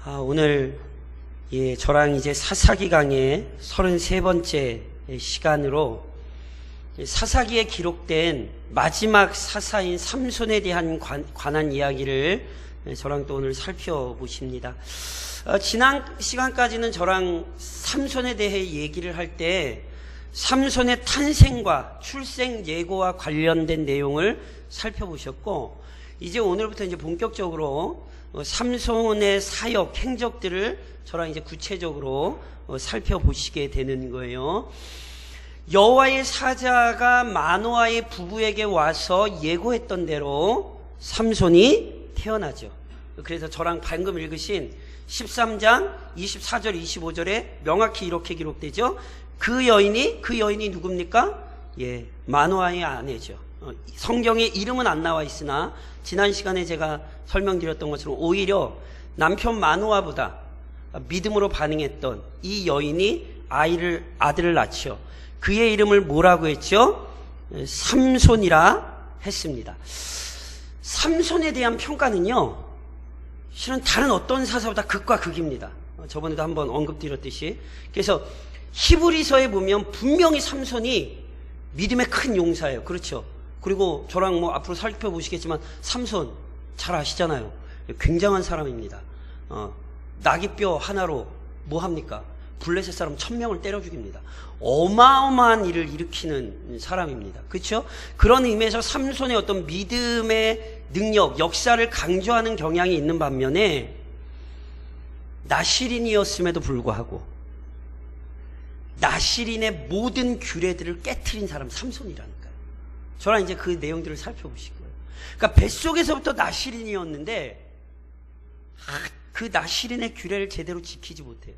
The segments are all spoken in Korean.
오늘 저랑 이제 사사기 강의 33번째 시간으로 사사기에 기록된 마지막 사사인 삼손에 대한 관한 이야기를 저랑 또 오늘 살펴보십니다. 지난 시간까지는 저랑 삼손에 대해 얘기를 할 때 삼손의 탄생과 출생 예고와 관련된 내용을 살펴보셨고, 이제 오늘부터 이제 본격적으로 삼손의 사역, 행적들을 저랑 이제 구체적으로 살펴보시게 되는 거예요. 여호와의 사자가 마노아의 부부에게 와서 예고했던 대로 삼손이 태어나죠. 그래서 저랑 방금 읽으신 13장 24절 25절에 명확히 이렇게 기록되죠. 그 여인이 누굽니까? 마노아의 아내죠. 성경에 이름은 안 나와 있으나 지난 시간에 제가 설명드렸던 것처럼 오히려 남편 마노아보다 믿음으로 반응했던 이 여인이 아들을 낳죠. 그의 이름을 뭐라고 했죠? 삼손이라 했습니다. 삼손에 대한 평가는요, 실은 다른 어떤 사사보다 극과 극입니다. 저번에도 한번 언급드렸듯이. 그래서 히브리서에 보면 분명히 삼손이 믿음의 큰 용사예요. 그렇죠? 그리고 저랑 앞으로 살펴보시겠지만 삼손 잘 아시잖아요. 굉장한 사람입니다. 나귀뼈 하나로 뭐 합니까? 블레셋 사람 1000명을 때려 죽입니다. 어마어마한 일을 일으키는 사람입니다. 그렇죠? 그런 의미에서 삼손의 어떤 믿음의 능력, 역사를 강조하는 경향이 있는 반면에 나실인이었음에도 불구하고 나실인의 모든 규례들을 깨트린 사람 삼손이라니까요. 저랑 이제 그 내용들을 살펴보실 거예요. 그러니까 뱃속에서부터 나실인이었는데 그 나실인의 규례를 제대로 지키지 못해요.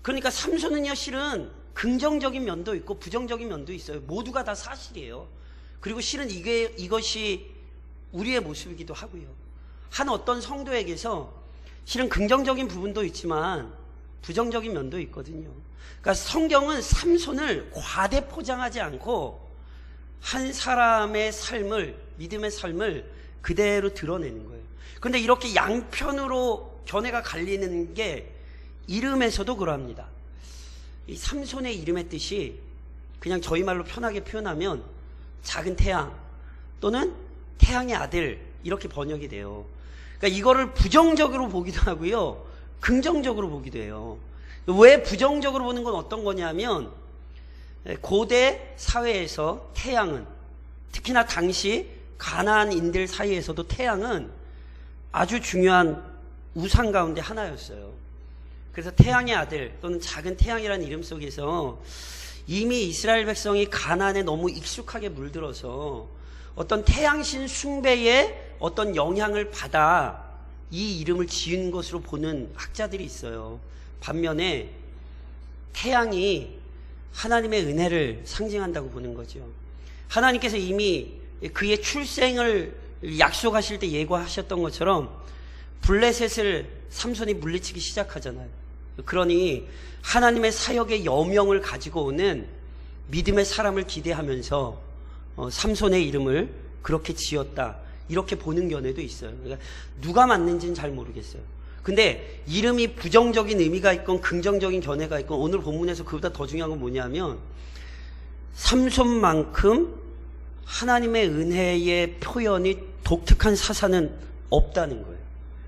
그러니까 삼손은요, 실은 긍정적인 면도 있고 부정적인 면도 있어요. 모두가 다 사실이에요. 그리고 실은 이것이 우리의 모습이기도 하고요. 한 어떤 성도에게서 실은 긍정적인 부분도 있지만 부정적인 면도 있거든요. 그러니까 성경은 삼손을 과대 포장하지 않고 한 사람의 삶을, 믿음의 삶을 그대로 드러내는 거예요. 그런데 이렇게 양편으로 견해가 갈리는 게 이름에서도 그러합니다. 이 삼손의 이름의 뜻이 그냥 저희 말로 편하게 표현하면 작은 태양 또는 태양의 아들, 이렇게 번역이 돼요. 그러니까 이거를 부정적으로 보기도 하고요, 긍정적으로 보기도 해요. 왜 부정적으로 보는 건 어떤 거냐면, 고대 사회에서 태양은, 특히나 당시 가나안인들 사이에서도 태양은 아주 중요한 우상 가운데 하나였어요. 그래서 태양의 아들 또는 작은 태양이라는 이름 속에서 이미 이스라엘 백성이 가나안에 너무 익숙하게 물들어서 어떤 태양신 숭배에 어떤 영향을 받아 이 이름을 지은 것으로 보는 학자들이 있어요. 반면에 태양이 하나님의 은혜를 상징한다고 보는 거죠. 하나님께서 이미 그의 출생을 약속하실 때 예고하셨던 것처럼 블레셋을 삼손이 물리치기 시작하잖아요. 그러니 하나님의 사역의 여명을 가지고 오는 믿음의 사람을 기대하면서 삼손의 이름을 그렇게 지었다, 이렇게 보는 견해도 있어요. 그러니까 누가 맞는지는 잘 모르겠어요. 근데 이름이 부정적인 의미가 있건 긍정적인 견해가 있건 오늘 본문에서 그보다 더 중요한 건 뭐냐면 삼손만큼 하나님의 은혜의 표현이 독특한 사사는 없다는 거예요.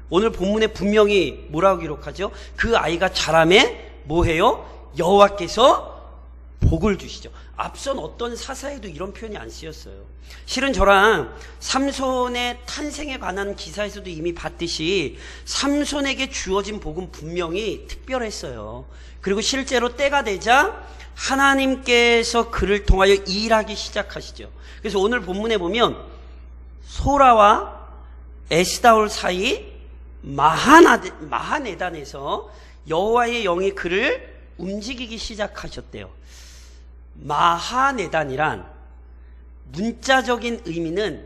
오늘 본문에 분명히 뭐라고 기록하죠? 그 아이가 자라매 뭐해요? 여호와께서 복을 주시죠. 앞선 어떤 사사에도 이런 표현이 안 쓰였어요. 실은 저랑 삼손의 탄생에 관한 기사에서도 이미 봤듯이 삼손에게 주어진 복은 분명히 특별했어요. 그리고 실제로 때가 되자 하나님께서 그를 통하여 일하기 시작하시죠. 그래서 오늘 본문에 보면 소라와 에스다올 사이 마하네단에서 여호와의 영이 그를 움직이기 시작하셨대요. 마하네단이란 문자적인 의미는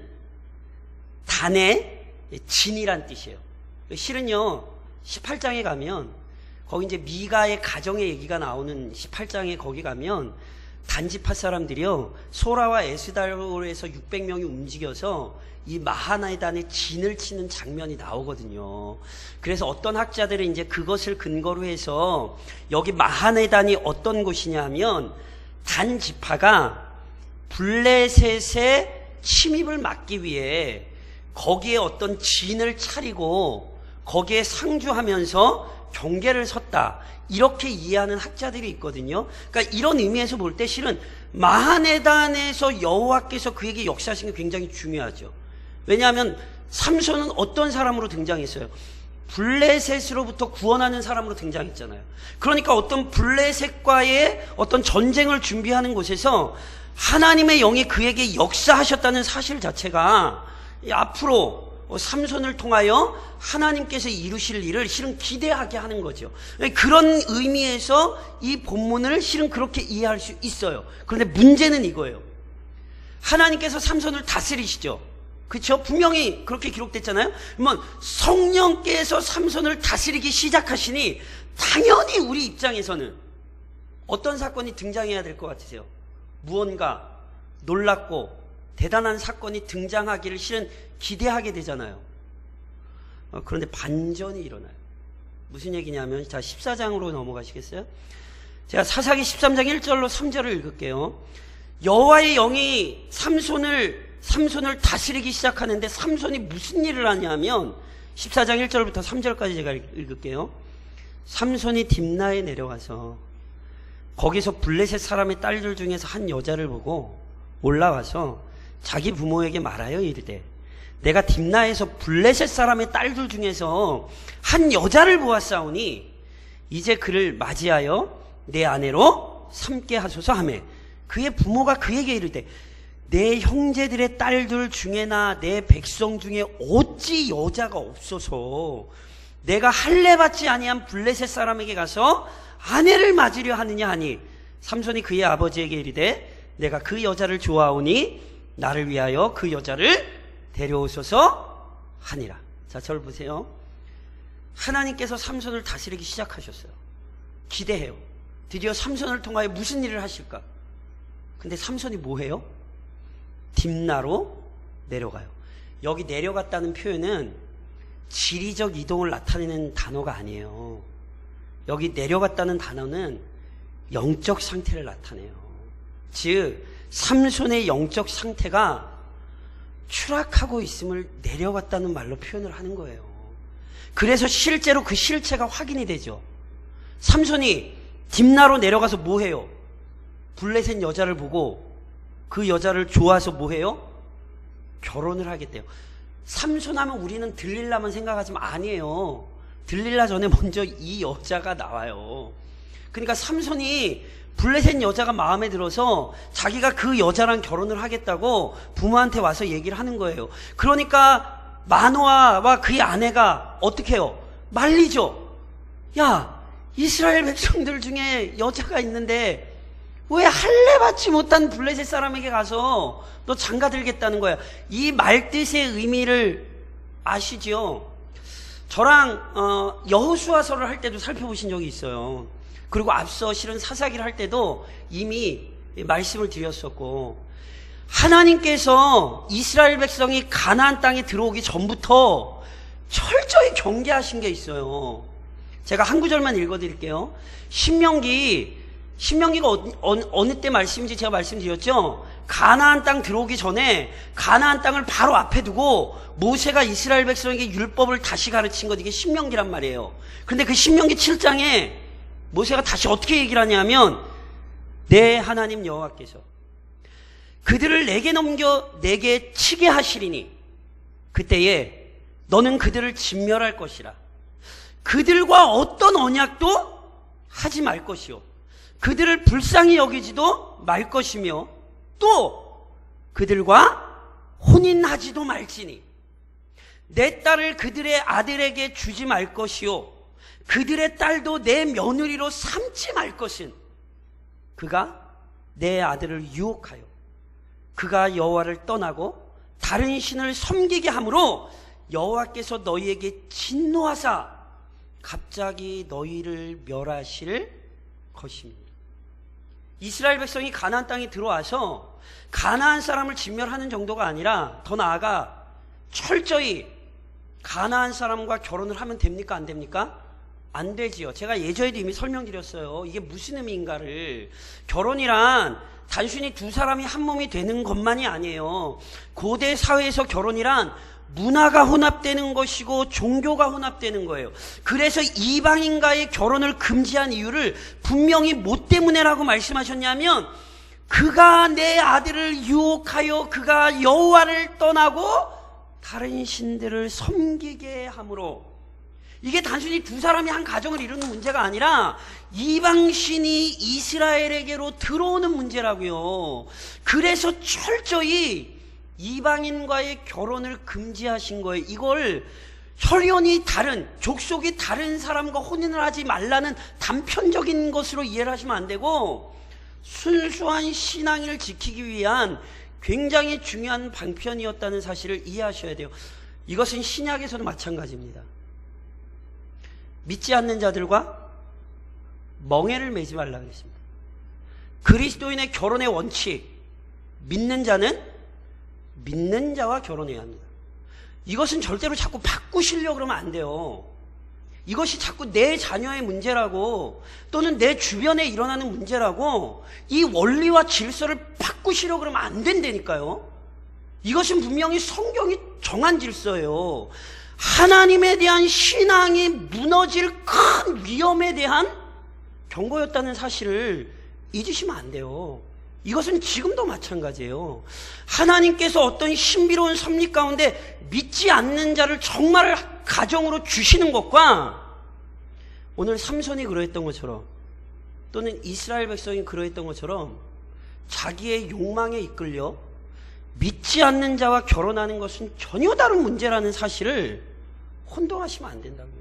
단의 진이란 뜻이에요. 실은요, 18장에 가면 거기 이제 미가의 가정의 얘기가 나오는 18장에 거기 가면 단지파 사람들이요, 소라와 에스달에서 600명이 움직여서 이 마하네단의 진을 치는 장면이 나오거든요. 그래서 어떤 학자들은 이제 그것을 근거로 해서 여기 마하네단이 어떤 곳이냐 하면 단지파가 블레셋의 침입을 막기 위해 거기에 어떤 진을 차리고 거기에 상주하면서 경계를 섰다, 이렇게 이해하는 학자들이 있거든요. 그러니까 이런 의미에서 볼 때 실은 마하네단에서 여호와께서 그에게 역사하신 게 굉장히 중요하죠. 왜냐하면 삼손은 어떤 사람으로 등장했어요? 블레셋으로부터 구원하는 사람으로 등장했잖아요. 그러니까 어떤 블레셋과의 어떤 전쟁을 준비하는 곳에서 하나님의 영이 그에게 역사하셨다는 사실 자체가 앞으로 삼손을 통하여 하나님께서 이루실 일을 실은 기대하게 하는 거죠. 그런 의미에서 이 본문을 실은 그렇게 이해할 수 있어요. 그런데 문제는 이거예요. 하나님께서 삼손을 다스리시죠. 그렇죠? 분명히 그렇게 기록됐잖아요. 그러면 성령께서 삼손을 다스리기 시작하시니 당연히 우리 입장에서는 어떤 사건이 등장해야 될 것 같으세요? 무언가 놀랍고 대단한 사건이 등장하기를 실은 기대하게 되잖아요. 그런데 반전이 일어나요. 무슨 얘기냐면, 자, 14장으로 넘어가시겠어요? 제가 사사기 13장 1절로 3절을 읽을게요. 여호와의 영이 삼손을 다스리기 시작하는데 삼손이 무슨 일을 하냐면 14장 1절부터 3절까지 제가 읽을게요. 삼손이 딥나에 내려가서 거기서 블레셋 사람의 딸들 중에서 한 여자를 보고 올라와서 자기 부모에게 말하여 이르되, 내가 딥나에서 블레셋 사람의 딸들 중에서 한 여자를 보았사오니 이제 그를 맞이하여 내 아내로 삼게 하소서 하매, 그의 부모가 그에게 이르되, 내 형제들의 딸들 중에나 내 백성 중에 어찌 여자가 없어서 내가 할례 받지 아니한 블레셋 사람에게 가서 아내를 맞으려 하느냐 하니, 삼손이 그의 아버지에게 이르되, 내가 그 여자를 좋아하오니 나를 위하여 그 여자를 데려오소서 하니라. 자, 저를 보세요. 하나님께서 삼손을 다스리기 시작하셨어요. 기대해요. 드디어 삼손을 통하여 무슨 일을 하실까? 근데 삼손이 뭐해요? 딥나로 내려가요. 여기 내려갔다는 표현은 지리적 이동을 나타내는 단어가 아니에요. 여기 내려갔다는 단어는 영적 상태를 나타내요. 즉, 삼손의 영적 상태가 추락하고 있음을 내려갔다는 말로 표현을 하는 거예요. 그래서 실제로 그 실체가 확인이 되죠. 삼손이 딥나로 내려가서 뭐 해요? 블레셋 여자를 보고 그 여자를 좋아해서 뭐 해요? 결혼을 하겠대요. 삼손하면 우리는 들릴라만 생각하지만 아니에요. 들릴라 전에 먼저 이 여자가 나와요. 그러니까 삼손이 블레셋 여자가 마음에 들어서 자기가 그 여자랑 결혼을 하겠다고 부모한테 와서 얘기를 하는 거예요. 그러니까 마노아와 그의 아내가 어떻게 해요? 말리죠. 야, 이스라엘 백성들 중에 여자가 있는데 왜 할례 받지 못한 블레셋 사람에게 가서 너 장가 들겠다는 거야. 이 말뜻의 의미를 아시죠? 저랑 여호수아서를 할 때도 살펴보신 적이 있어요. 그리고 앞서 실은 사사기를 할 때도 이미 말씀을 드렸었고, 하나님께서 이스라엘 백성이 가나안 땅에 들어오기 전부터 철저히 경계하신 게 있어요. 제가 한 구절만 읽어드릴게요. 신명기가 어느 때 말씀인지 제가 말씀드렸죠. 가나안 땅 들어오기 전에 가나안 땅을 바로 앞에 두고 모세가 이스라엘 백성에게 율법을 다시 가르친 것, 이게 신명기란 말이에요. 그런데 그 신명기 7장에 모세가 다시 어떻게 얘기를 하냐면, 내 하나님 여호와께서 그들을 내게 넘겨 내게 치게 하시리니 그때에 너는 그들을 진멸할 것이라. 그들과 어떤 언약도 하지 말 것이요, 그들을 불쌍히 여기지도 말 것이며, 또 그들과 혼인하지도 말지니 내 딸을 그들의 아들에게 주지 말 것이요, 그들의 딸도 내 며느리로 삼지 말 것은 그가 내 아들을 유혹하여 그가 여호와를 떠나고 다른 신을 섬기게 함으로 여호와께서 너희에게 진노하사 갑자기 너희를 멸하실 것입니다. 이스라엘 백성이 가나안 땅에 들어와서 가나안 사람을 진멸하는 정도가 아니라 더 나아가 철저히 가나안 사람과 결혼을 하면 됩니까? 안 됩니까? 안 되지요. 제가 예전에도 이미 설명드렸어요. 이게 무슨 의미인가를. 결혼이란 단순히 두 사람이 한 몸이 되는 것만이 아니에요. 고대 사회에서 결혼이란 문화가 혼합되는 것이고 종교가 혼합되는 거예요. 그래서 이방인과의 결혼을 금지한 이유를 분명히 뭐 때문에라고 말씀하셨냐면, 그가 내 아들을 유혹하여 그가 여호와를 떠나고 다른 신들을 섬기게 함으로. 이게 단순히 두 사람이 한 가정을 이루는 문제가 아니라 이방신이 이스라엘에게로 들어오는 문제라고요. 그래서 철저히 이방인과의 결혼을 금지하신 거예요. 이걸 혈연이 다른, 족속이 다른 사람과 혼인을 하지 말라는 단편적인 것으로 이해를 하시면 안 되고, 순수한 신앙을 지키기 위한 굉장히 중요한 방편이었다는 사실을 이해하셔야 돼요. 이것은 신약에서도 마찬가지입니다. 믿지 않는 자들과 멍에를 매지 말라고 했습니다. 그리스도인의 결혼의 원칙, 믿는 자는 믿는 자와 결혼해야 합니다. 이것은 절대로 자꾸 바꾸시려고 그러면 안 돼요. 이것이 자꾸 내 자녀의 문제라고 또는 내 주변에 일어나는 문제라고 이 원리와 질서를 바꾸시려고 그러면 안 된다니까요. 이것은 분명히 성경이 정한 질서예요. 하나님에 대한 신앙이 무너질 큰 위험에 대한 경고였다는 사실을 잊으시면 안 돼요. 이것은 지금도 마찬가지예요. 하나님께서 어떤 신비로운 섭리 가운데 믿지 않는 자를 정말 가정으로 주시는 것과 오늘 삼손이 그러했던 것처럼 또는 이스라엘 백성이 그러했던 것처럼 자기의 욕망에 이끌려 믿지 않는 자와 결혼하는 것은 전혀 다른 문제라는 사실을 혼동하시면 안 된다고요.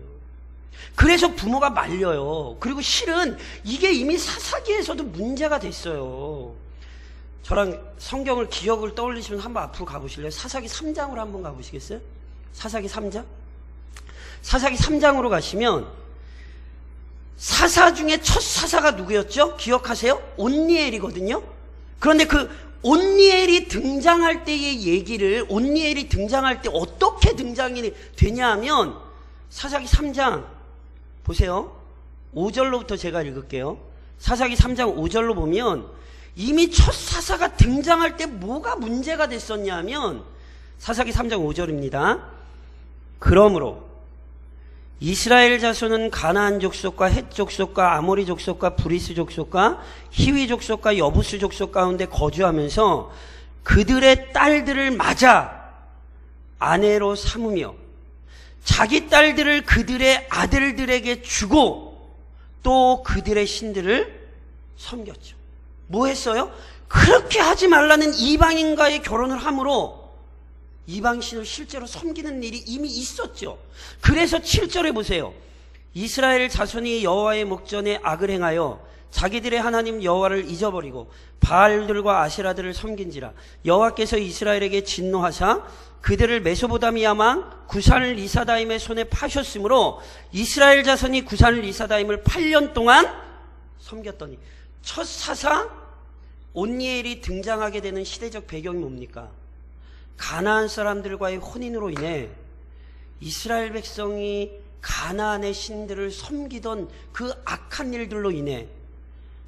그래서 부모가 말려요. 그리고 실은 이게 이미 사사기에서도 문제가 됐어요. 저랑 성경을 기억을 떠올리시면 한번 앞으로 가보실래요? 사사기 3장으로 한번 가보시겠어요? 사사기 3장? 사사기 3장으로 가시면 사사 중에 첫 사사가 누구였죠? 기억하세요? 온니엘이거든요. 그런데 그 온니엘이 등장할 때의 얘기를, 온니엘이 등장할 때 어떻게 등장이 되냐 하면 사사기 3장 보세요. 5절로부터 제가 읽을게요. 사사기 3장 5절로 보면 이미 첫 사사가 등장할 때 뭐가 문제가 됐었냐 하면 사사기 3장 5절입니다. 그러므로 이스라엘 자손은 가나안 족속과 헷 족속과 아모리 족속과 브리스 족속과 히위 족속과 여부스 족속 가운데 거주하면서 그들의 딸들을 맞아 아내로 삼으며 자기 딸들을 그들의 아들들에게 주고 또 그들의 신들을 섬겼죠. 뭐 했어요? 그렇게 하지 말라는 이방인과의 결혼을 함으로 이방신을 실제로 섬기는 일이 이미 있었죠. 그래서 7절에 보세요. 이스라엘 자손이 여호와의 목전에 악을 행하여 자기들의 하나님 여호와를 잊어버리고 바알들과 아세라들을 섬긴지라 여호와께서 이스라엘에게 진노하사 그들을 메소보다미아망 구산 리사다임의 손에 파셨으므로 이스라엘 자손이 구산 리사다임을 8년 동안 섬겼더니 첫 사사 온니엘이 등장하게 되는 시대적 배경이 뭡니까? 가나안 사람들과의 혼인으로 인해 이스라엘 백성이 가나안의 신들을 섬기던 그 악한 일들로 인해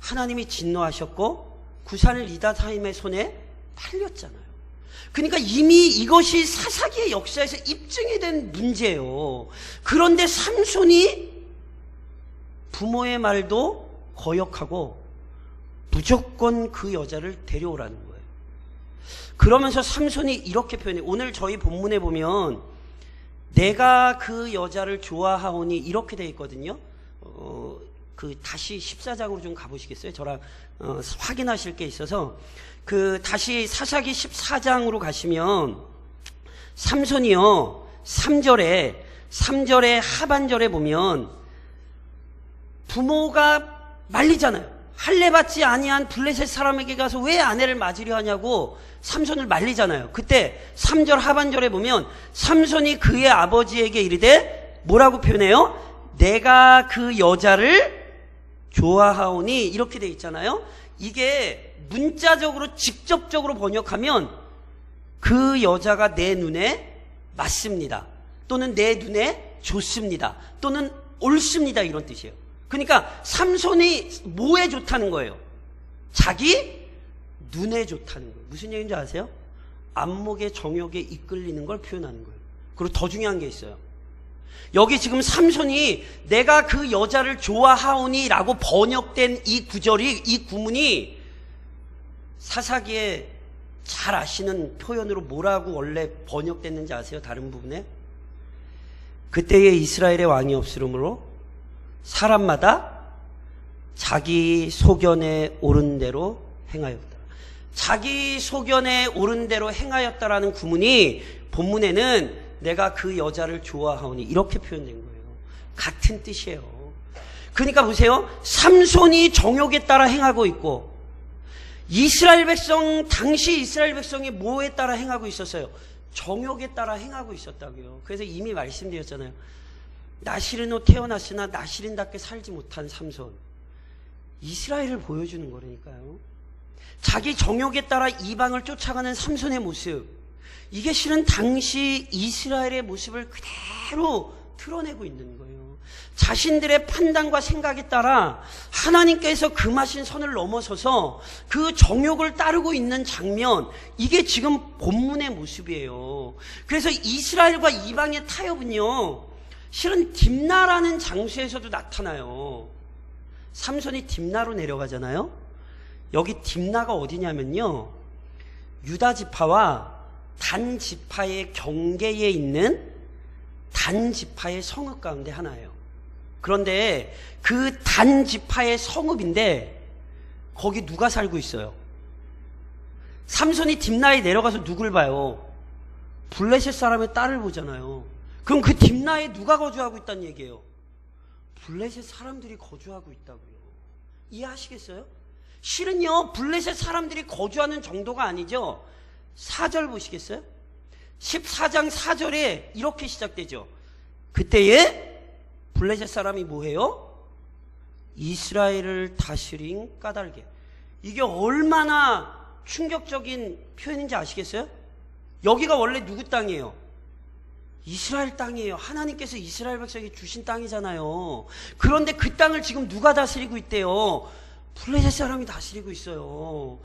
하나님이 진노하셨고 구산을 리사다임의 손에 팔렸잖아요. 그러니까 이미 이것이 사사기의 역사에서 입증이 된 문제예요. 그런데 삼손이 부모의 말도 거역하고 무조건 그 여자를 데려오라는 거예요. 그러면서 삼손이 이렇게 표현해요. 오늘 저희 본문에 보면 내가 그 여자를 좋아하오니 이렇게 되어 있거든요. 다시 14장으로 좀 가보시겠어요? 저랑 확인하실 게 있어서 다시 사사기 14장으로 가시면 삼손이요 3절에 하반절에 보면 부모가 말리잖아요. 할례 받지 아니한 블레셋 사람에게 가서 왜 아내를 맞으려 하냐고 삼손을 말리잖아요. 그때 3절 하반절에 보면 삼손이 그의 아버지에게 이르되 뭐라고 표현해요? 내가 그 여자를 좋아하오니 이렇게 돼 있잖아요. 이게 문자적으로 직접적으로 번역하면 그 여자가 내 눈에 맞습니다. 또는 내 눈에 좋습니다. 또는 옳습니다. 이런 뜻이에요. 그러니까 삼손이 뭐에 좋다는 거예요? 자기 눈에 좋다는 거예요. 무슨 얘기인지 아세요? 안목의 정욕에 이끌리는 걸 표현하는 거예요. 그리고 더 중요한 게 있어요. 여기 지금 삼손이 내가 그 여자를 좋아하오니 라고 번역된 이 구절이, 이 구문이 사사기에 잘 아시는 표현으로 뭐라고 원래 번역됐는지 아세요? 다른 부분에? 그때에 이스라엘의 왕이 없으므로 사람마다 자기 소견에 옳은 대로 행하였다. 자기 소견에 옳은 대로 행하였다라는 구문이 본문에는 내가 그 여자를 좋아하오니 이렇게 표현된 거예요. 같은 뜻이에요. 그러니까 보세요. 삼손이 정욕에 따라 행하고 있고 이스라엘 백성, 당시 이스라엘 백성이 뭐에 따라 행하고 있었어요? 정욕에 따라 행하고 있었다고요. 그래서 이미 말씀드렸잖아요. 나시린으로 태어났으나 나시린답게 살지 못한 삼손. 이스라엘을 보여주는 거라니까요. 자기 정욕에 따라 이방을 쫓아가는 삼손의 모습. 이게 실은 당시 이스라엘의 모습을 그대로 드러내고 있는 거예요. 자신들의 판단과 생각에 따라 하나님께서 금하신 선을 넘어서서 그 정욕을 따르고 있는 장면, 이게 지금 본문의 모습이에요. 그래서 이스라엘과 이방의 타협은요, 실은 딥나라는 장소에서도 나타나요. 삼손이 딥나로 내려가잖아요. 여기 딥나가 어디냐면요, 유다 지파와 단 지파의 경계에 있는 단 지파의 성읍 가운데 하나예요. 그런데 그 단 지파의 성읍인데 거기 누가 살고 있어요? 삼손이 딥나에 내려가서 누굴 봐요? 블레셋 사람의 딸을 보잖아요. 그럼 그 딥나에 누가 거주하고 있다는 얘기예요? 블레셋 사람들이 거주하고 있다고요. 이해하시겠어요? 실은요, 블레셋 사람들이 거주하는 정도가 아니죠. 4절 보시겠어요? 14장 4절에 이렇게 시작되죠. 그때에 블레셋 사람이 뭐해요? 이스라엘을 다스린 까닭에. 이게 얼마나 충격적인 표현인지 아시겠어요? 여기가 원래 누구 땅이에요? 이스라엘 땅이에요. 하나님께서 이스라엘 백성에게 주신 땅이잖아요. 그런데 그 땅을 지금 누가 다스리고 있대요? 블레셋 사람이 다스리고 있어요.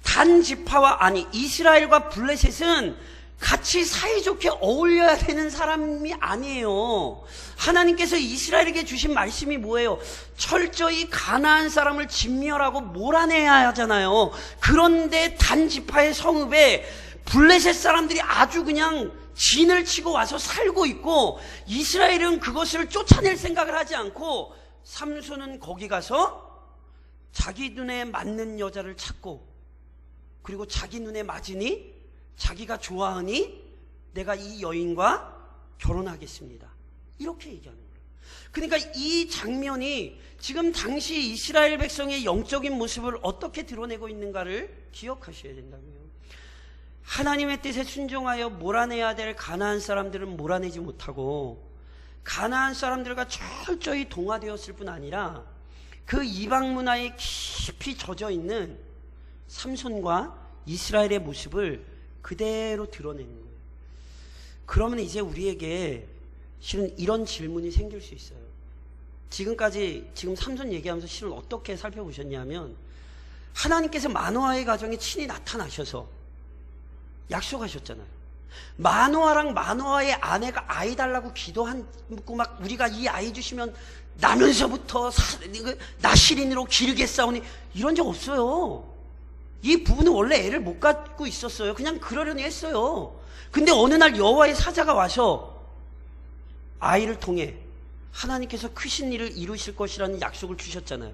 단 지파와, 아니 이스라엘과 블레셋은 같이 사이좋게 어울려야 되는 사람이 아니에요. 하나님께서 이스라엘에게 주신 말씀이 뭐예요? 철저히 가나안 사람을 진멸하고 몰아내야 하잖아요. 그런데 단 지파의 성읍에 블레셋 사람들이 아주 그냥 진을 치고 와서 살고 있고, 이스라엘은 그것을 쫓아낼 생각을 하지 않고 삼손은 거기 가서 자기 눈에 맞는 여자를 찾고, 그리고 자기 눈에 맞으니, 자기가 좋아하니 내가 이 여인과 결혼하겠습니다. 이렇게 얘기하는 거예요. 그러니까 이 장면이 지금 당시 이스라엘 백성의 영적인 모습을 어떻게 드러내고 있는가를 기억하셔야 된다고요. 하나님의 뜻에 순종하여 몰아내야 될 가나안 사람들은 몰아내지 못하고, 가나안 사람들과 철저히 동화되었을 뿐 아니라 그 이방 문화에 깊이 젖어 있는 삼손과 이스라엘의 모습을 그대로 드러내는 거예요. 그러면 이제 우리에게 실은 이런 질문이 생길 수 있어요. 지금까지 지금 삼손 얘기하면서 실은 어떻게 살펴보셨냐면, 하나님께서 마노아의 가정에 친히 나타나셔서 약속하셨잖아요. 마노아랑 마노아의 아내가 아이 달라고 기도하고 막 우리가 이 아이 주시면 나면서부터 나시린으로 길게 싸우니, 이런 적 없어요. 이 부부는 원래 애를 못 갖고 있었어요. 그냥 그러려니 했어요. 근데 어느 날 여호와의 사자가 와서 아이를 통해 하나님께서 크신 일을 이루실 것이라는 약속을 주셨잖아요.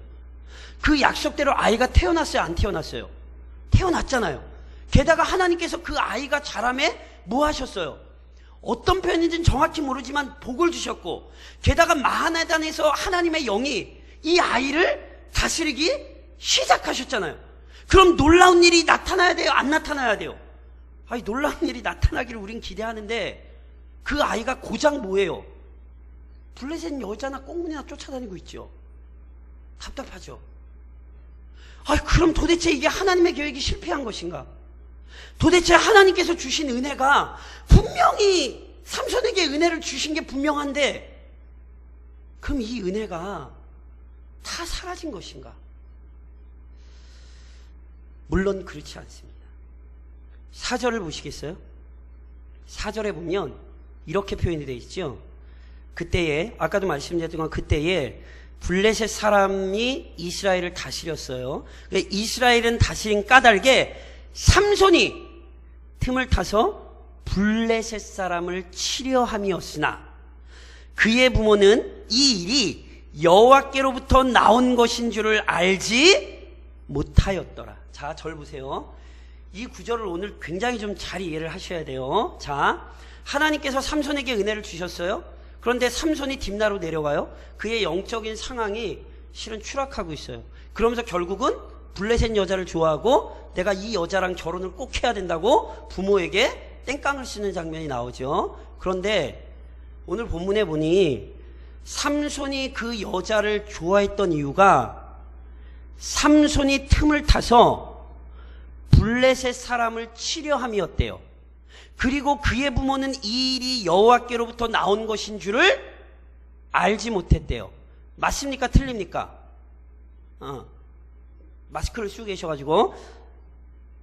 그 약속대로 아이가 태어났어요? 안 태어났어요? 태어났잖아요. 게다가 하나님께서 그 아이가 자라매 뭐 하셨어요? 어떤 표현인지는 정확히 모르지만 복을 주셨고, 게다가 마하나단에서 하나님의 영이 이 아이를 다스리기 시작하셨잖아요. 그럼 놀라운 일이 나타나야 돼요? 안 나타나야 돼요? 아니, 놀라운 일이 나타나기를 우린 기대하는데 그 아이가 고작 뭐예요? 블레셋 여자나 꽁무니나 쫓아다니고 있죠. 답답하죠. 그럼 도대체 이게 하나님의 계획이 실패한 것인가? 도대체 하나님께서 주신 은혜가 분명히 삼손에게 은혜를 주신 게 분명한데 그럼 이 은혜가 다 사라진 것인가? 물론 그렇지 않습니다. 4절을 보시겠어요? 4절에 보면 이렇게 표현이 되어 있죠. 그때에, 아까도 말씀드렸던 그때에 블레셋 사람이 이스라엘을 다스렸어요. 이스라엘은 다스린 까닭에 삼손이 틈을 타서 블레셋 사람을 치려함이었으나 그의 부모는 이 일이 여호와께로부터 나온 것인 줄을 알지 못하였더라. 자, 절 보세요. 이 구절을 오늘 굉장히 좀 잘 이해를 하셔야 돼요. 자, 하나님께서 삼손에게 은혜를 주셨어요. 그런데 삼손이 딥나로 내려가요. 그의 영적인 상황이 실은 추락하고 있어요. 그러면서 결국은 블레셋 여자를 좋아하고 내가 이 여자랑 결혼을 꼭 해야 된다고 부모에게 땡깡을 쓰는 장면이 나오죠. 그런데 오늘 본문에 보니 삼손이 그 여자를 좋아했던 이유가 삼손이 틈을 타서 블레셋 사람을 치려함이었대요. 그리고 그의 부모는 이 일이 여호와께로부터 나온 것인 줄을 알지 못했대요. 맞습니까? 틀립니까? 마스크를 쓰고 계셔가지고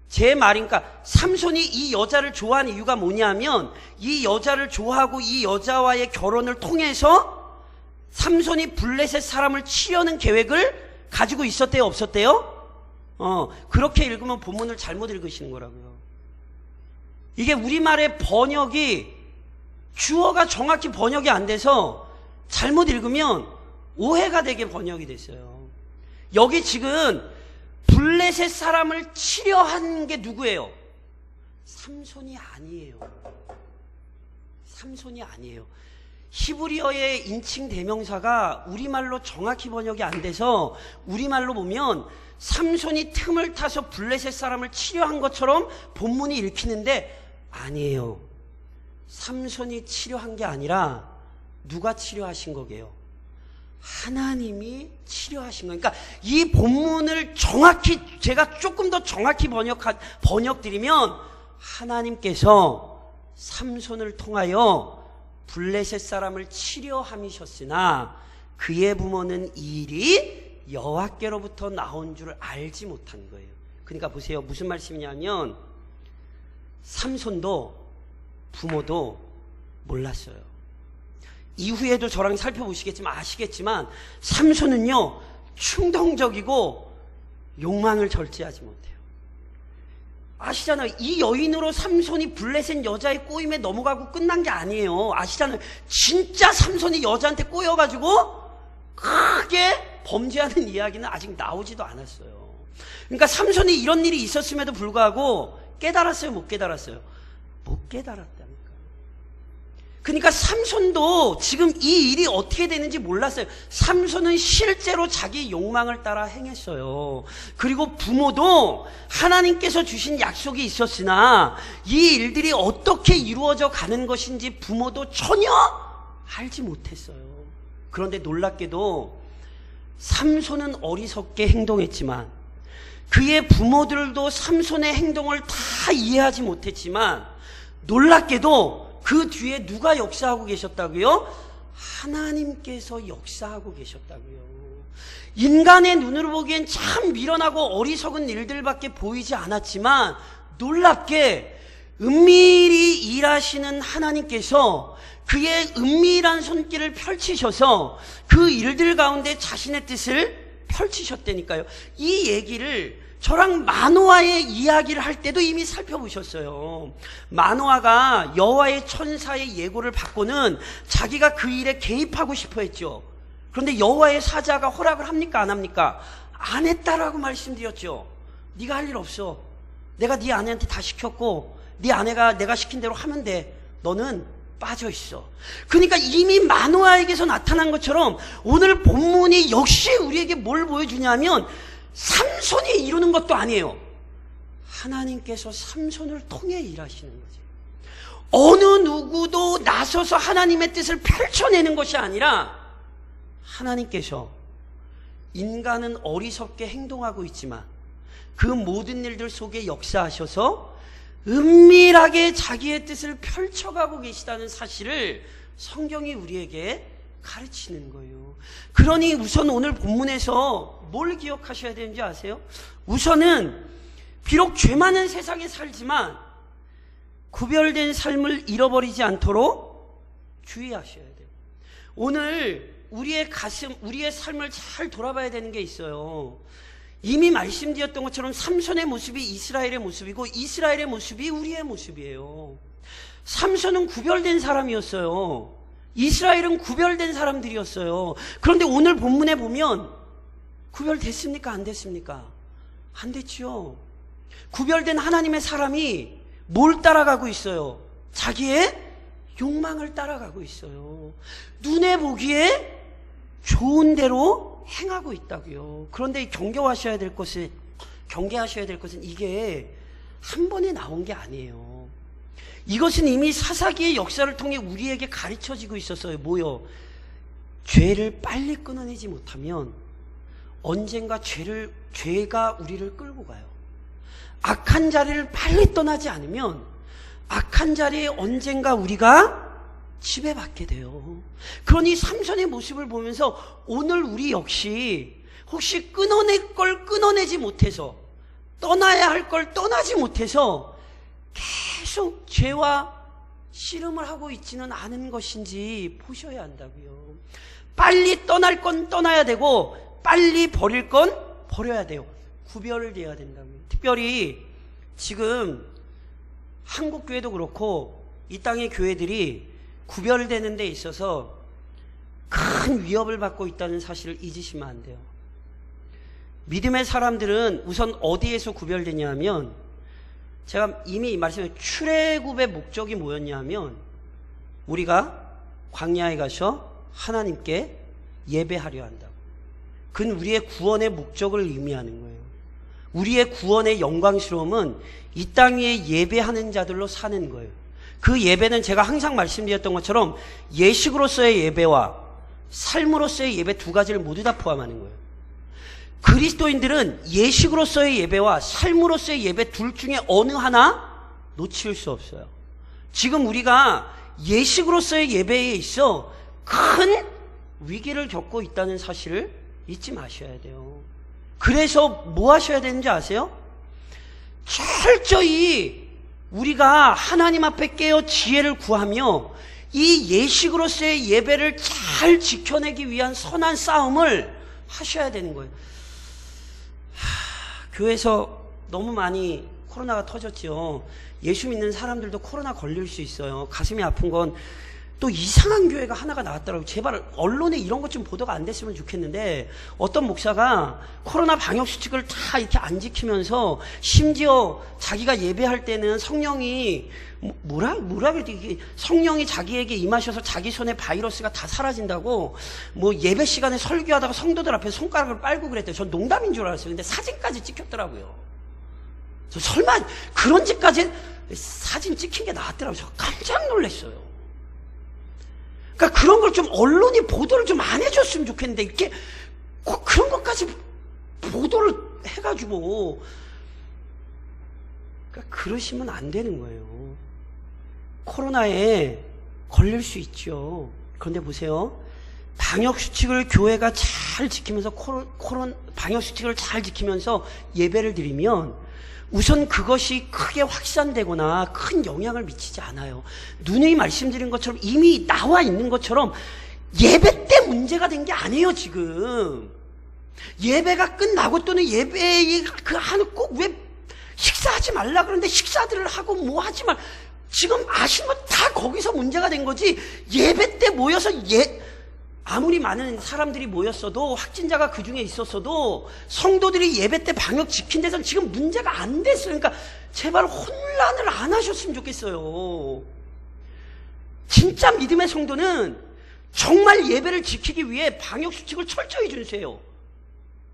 제 말이니까 삼손이 이 여자를 좋아하는 이유가 뭐냐면 이 여자를 좋아하고 이 여자와의 결혼을 통해서 삼손이 블레셋 사람을 치려는 계획을 가지고 있었대요? 없었대요? 그렇게 읽으면 본문을 잘못 읽으시는 거라고요. 이게 우리말의 번역이 주어가 정확히 번역이 안 돼서 잘못 읽으면 오해가 되게 번역이 됐어요. 여기 지금 블레셋 사람을 치려 한 게 누구예요? 삼손이 아니에요. 삼손이 아니에요. 히브리어의 인칭 대명사가 우리말로 정확히 번역이 안 돼서 우리말로 보면 삼손이 틈을 타서 블레셋 사람을 치려 한 것처럼 본문이 읽히는데 아니에요. 삼손이 치료한 게 아니라 누가 치료하신 거게요? 하나님이 치료하신 거예요. 그러니까 이 본문을 정확히 제가 조금 더 정확히 번역드리면 하나님께서 삼손을 통하여 블레셋 사람을 치료함이셨으나 그의 부모는 이 일이 여호와께로부터 나온 줄 알지 못한 거예요. 그러니까 보세요. 무슨 말씀이냐면 삼손도 부모도 몰랐어요. 이후에도 저랑 살펴보시겠지만 아시겠지만 삼손은요 충동적이고 욕망을 절제하지 못해요. 아시잖아요. 이 여인으로 삼손이 블레셋 여자의 꼬임에 넘어가고 끝난 게 아니에요. 아시잖아요. 진짜 삼손이 여자한테 꼬여가지고 크게 범죄하는 이야기는 아직 나오지도 않았어요. 그러니까 삼손이 이런 일이 있었음에도 불구하고 깨달았어요? 못 깨달았어요? 못 깨달았다니까. 그러니까 삼손도 지금 이 일이 어떻게 되는지 몰랐어요. 삼손은 실제로 자기 욕망을 따라 행했어요. 그리고 부모도 하나님께서 주신 약속이 있었으나 이 일들이 어떻게 이루어져 가는 것인지 부모도 전혀 알지 못했어요. 그런데 놀랍게도 삼손은 어리석게 행동했지만 그의 부모들도 삼손의 행동을 다 이해하지 못했지만 놀랍게도 그 뒤에 누가 역사하고 계셨다고요? 하나님께서 역사하고 계셨다고요. 인간의 눈으로 보기엔 참 미련하고 어리석은 일들밖에 보이지 않았지만 놀랍게 은밀히 일하시는 하나님께서 그의 은밀한 손길을 펼치셔서 그 일들 가운데 자신의 뜻을 펼치셨다니까요. 이 얘기를 저랑 마노아의 이야기를 할 때도 이미 살펴보셨어요. 마노아가 여호와의 천사의 예고를 받고는 자기가 그 일에 개입하고 싶어 했죠. 그런데 여호와의 사자가 허락을 합니까? 안 합니까? 안 했다라고 말씀드렸죠. 네가 할 일 없어. 내가 네 아내한테 다 시켰고 네 아내가 내가 시킨 대로 하면 돼. 너는 빠져 있어. 그러니까 이미 마노아에게서 나타난 것처럼 오늘 본문이 역시 우리에게 뭘 보여주냐면 삼손이 이루는 것도 아니에요. 하나님께서 삼손을 통해 일하시는 거지. 어느 누구도 나서서 하나님의 뜻을 펼쳐내는 것이 아니라 하나님께서 인간은 어리석게 행동하고 있지만 그 모든 일들 속에 역사하셔서 은밀하게 자기의 뜻을 펼쳐가고 계시다는 사실을 성경이 우리에게 가르치는 거예요. 그러니 우선 오늘 본문에서 뭘 기억하셔야 되는지 아세요? 우선은 비록 죄 많은 세상에 살지만 구별된 삶을 잃어버리지 않도록 주의하셔야 돼요. 오늘 우리의 가슴, 우리의 삶을 잘 돌아봐야 되는 게 있어요. 이미 말씀드렸던 것처럼 삼손의 모습이 이스라엘의 모습이고 이스라엘의 모습이 우리의 모습이에요. 삼손은 구별된 사람이었어요. 이스라엘은 구별된 사람들이었어요. 그런데 오늘 본문에 보면 구별됐습니까? 안 됐습니까? 안 됐죠. 구별된 하나님의 사람이 뭘 따라가고 있어요? 자기의 욕망을 따라가고 있어요. 눈에 보기에 좋은 대로 행하고 있다고요. 그런데 경계하셔야 될 것은 이게 한 번에 나온 게 아니에요. 이것은 이미 사사기의 역사를 통해 우리에게 가르쳐지고 있었어요. 뭐요? 죄를 빨리 끊어내지 못하면 언젠가 죄가 우리를 끌고 가요. 악한 자리를 빨리 떠나지 않으면 악한 자리에 언젠가 우리가 지배받게 돼요. 그러니 삼손의 모습을 보면서 오늘 우리 역시 혹시 끊어낼 걸 끊어내지 못해서 떠나야 할 걸 떠나지 못해서 계속 죄와 씨름을 하고 있지는 않은 것인지 보셔야 한다고요. 빨리 떠날 건 떠나야 되고 빨리 버릴 건 버려야 돼요. 구별돼야 된다고요. 특별히 지금 한국 교회도 그렇고 이 땅의 교회들이 구별되는 데 있어서 큰 위협을 받고 있다는 사실을 잊으시면 안 돼요. 믿음의 사람들은 우선 어디에서 구별되냐 하면 제가 이미 말씀드린 출애굽의 목적이 뭐였냐 면 우리가 광야에 가서 하나님께 예배하려 한다고. 그건 우리의 구원의 목적을 의미하는 거예요. 우리의 구원의 영광스러움은 이 땅 위에 예배하는 자들로 사는 거예요. 그 예배는 제가 항상 말씀드렸던 것처럼 예식으로서의 예배와 삶으로서의 예배 두 가지를 모두 다 포함하는 거예요. 그리스도인들은 예식으로서의 예배와 삶으로서의 예배 둘 중에 어느 하나 놓칠 수 없어요. 지금 우리가 예식으로서의 예배에 있어 큰 위기를 겪고 있다는 사실을 잊지 마셔야 돼요. 그래서 뭐 하셔야 되는지 아세요? 철저히 우리가 하나님 앞에 깨어 지혜를 구하며 이 예식으로서의 예배를 잘 지켜내기 위한 선한 싸움을 하셔야 되는 거예요. 교회에서 너무 많이 코로나가 터졌죠. 예수 믿는 사람들도 코로나 걸릴 수 있어요. 가슴이 아픈 건 또 이상한 교회가 하나가 나왔더라고요. 제발 언론에 이런 것 좀 보도가 안 됐으면 좋겠는데 어떤 목사가 코로나 방역수칙을 다 이렇게 안 지키면서 심지어 자기가 예배할 때는 성령이 뭐라 그러지? 성령이 자기에게 임하셔서 자기 손에 바이러스가 다 사라진다고 뭐 예배 시간에 설교하다가 성도들 앞에 손가락을 빨고 그랬대요. 전 농담인 줄 알았어요. 근데 사진까지 찍혔더라고요. 저 설마 그런 짓까지 사진 찍힌 게 나왔더라고요. 저 깜짝 놀랐어요. 그러니까 그런 걸 좀 언론이 보도를 좀 안 해줬으면 좋겠는데 이렇게 꼭 그런 것까지 보도를 해가지고 그러니까 그러시면 안 되는 거예요. 코로나에 걸릴 수 있죠. 그런데 보세요. 방역수칙을 교회가 잘 지키면서 방역수칙을 잘 지키면서 예배를 드리면 우선 그것이 크게 확산되거나 큰 영향을 미치지 않아요. 누누이 말씀드린 것처럼 이미 나와 있는 것처럼 예배 때 문제가 된 게 아니에요. 지금 예배가 끝나고 또는 예배에 꼭 왜 식사하지 말라 그러는데 식사들을 하고 뭐 하지 말 지금 아시면 다 거기서 문제가 된 거지. 예배 때 모여서 아무리 많은 사람들이 모였어도 확진자가 그 중에 있었어도 성도들이 예배 때 방역 지킨 데서는 지금 문제가 안 됐어요. 그러니까 제발 혼란을 안 하셨으면 좋겠어요. 진짜 믿음의 성도는 정말 예배를 지키기 위해 방역 수칙을 철저히 준수해요.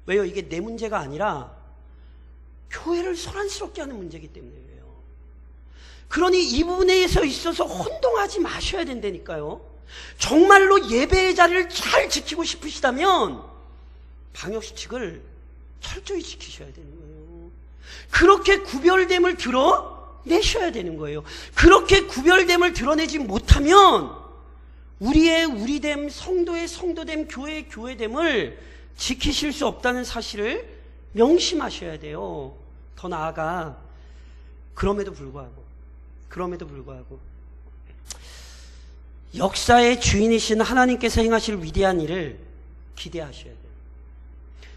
왜요? 이게 내 문제가 아니라 교회를 소란스럽게 하는 문제이기 때문이에요. 그러니 이 부분에 있어서 혼동하지 마셔야 된다니까요. 정말로 예배의 자리를 잘 지키고 싶으시다면 방역수칙을 철저히 지키셔야 되는 거예요. 그렇게 구별됨을 드러내셔야 되는 거예요. 그렇게 구별됨을 드러내지 못하면 우리의 우리됨, 성도의 성도됨, 교회의 교회됨을 지키실 수 없다는 사실을 명심하셔야 돼요. 더 나아가 그럼에도 불구하고 역사의 주인이신 하나님께서 행하실 위대한 일을 기대하셔야 돼요.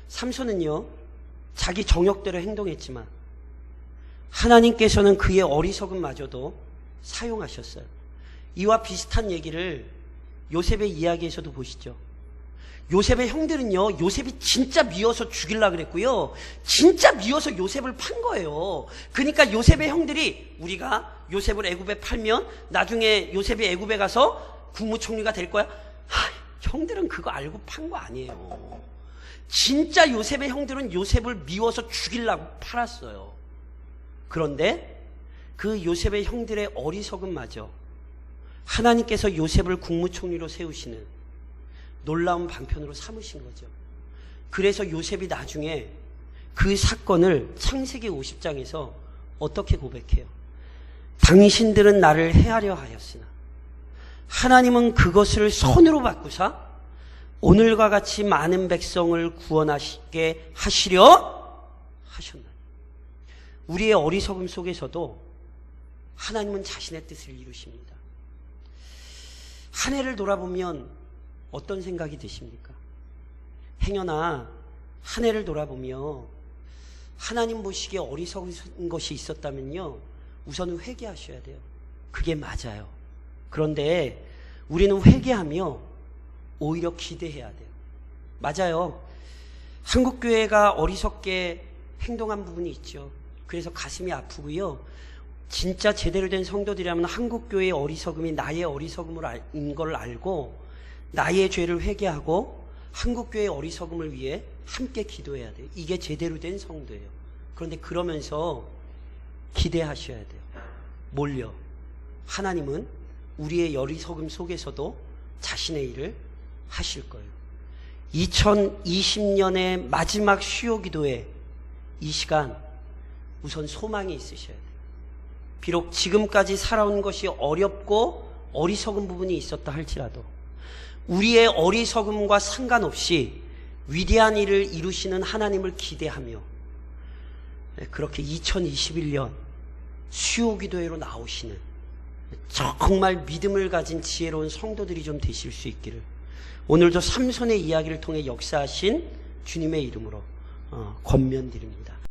삼손은요, 자기 정욕대로 행동했지만 하나님께서는 그의 어리석음마저도 사용하셨어요. 이와 비슷한 얘기를 요셉의 이야기에서도 보시죠. 요셉의 형들은요, 요셉이 진짜 미워서 죽이려고 그랬고요, 진짜 미워서 요셉을 판 거예요. 그러니까 요셉의 형들이 우리가 요셉을 애굽에 팔면 나중에 요셉이 애굽에 가서 국무총리가 될 거야. 형들은 그거 알고 판 거 아니에요. 진짜 요셉의 형들은 요셉을 미워서 죽이려고 팔았어요. 그런데 그 요셉의 형들의 어리석음마저 하나님께서 요셉을 국무총리로 세우시는 놀라운 방편으로 삼으신 거죠. 그래서 요셉이 나중에 그 사건을 창세기 50장에서 어떻게 고백해요? 당신들은 나를 해하려 하였으나 하나님은 그것을 선으로 바꾸사 오늘과 같이 많은 백성을 구원하시게 하시려 하셨나니. 우리의 어리석음 속에서도 하나님은 자신의 뜻을 이루십니다. 한 해를 돌아보면 어떤 생각이 드십니까? 행여나 한 해를 돌아보며 하나님 보시기에 어리석은 것이 있었다면요, 우선은 회개하셔야 돼요. 그게 맞아요. 그런데 우리는 회개하며 오히려 기대해야 돼요. 맞아요. 한국교회가 어리석게 행동한 부분이 있죠. 그래서 가슴이 아프고요. 진짜 제대로 된 성도들이라면 한국교회의 어리석음이 나의 어리석음인 걸 알고 나의 죄를 회개하고 한국교회의 어리석음을 위해 함께 기도해야 돼요. 이게 제대로 된 성도예요. 그런데 그러면서 기대하셔야 돼요. 뭘요? 하나님은 우리의 어리석음 속에서도 자신의 일을 하실 거예요. 2020년의 마지막 수요 기도회 이 시간 우선 소망이 있으셔야 돼요. 비록 지금까지 살아온 것이 어렵고 어리석은 부분이 있었다 할지라도 우리의 어리석음과 상관없이 위대한 일을 이루시는 하나님을 기대하며 그렇게 2021년 수요 기도회로 나오시는 정말 믿음을 가진 지혜로운 성도들이 좀 되실 수 있기를 오늘도 삼손의 이야기를 통해 역사하신 주님의 이름으로 권면드립니다.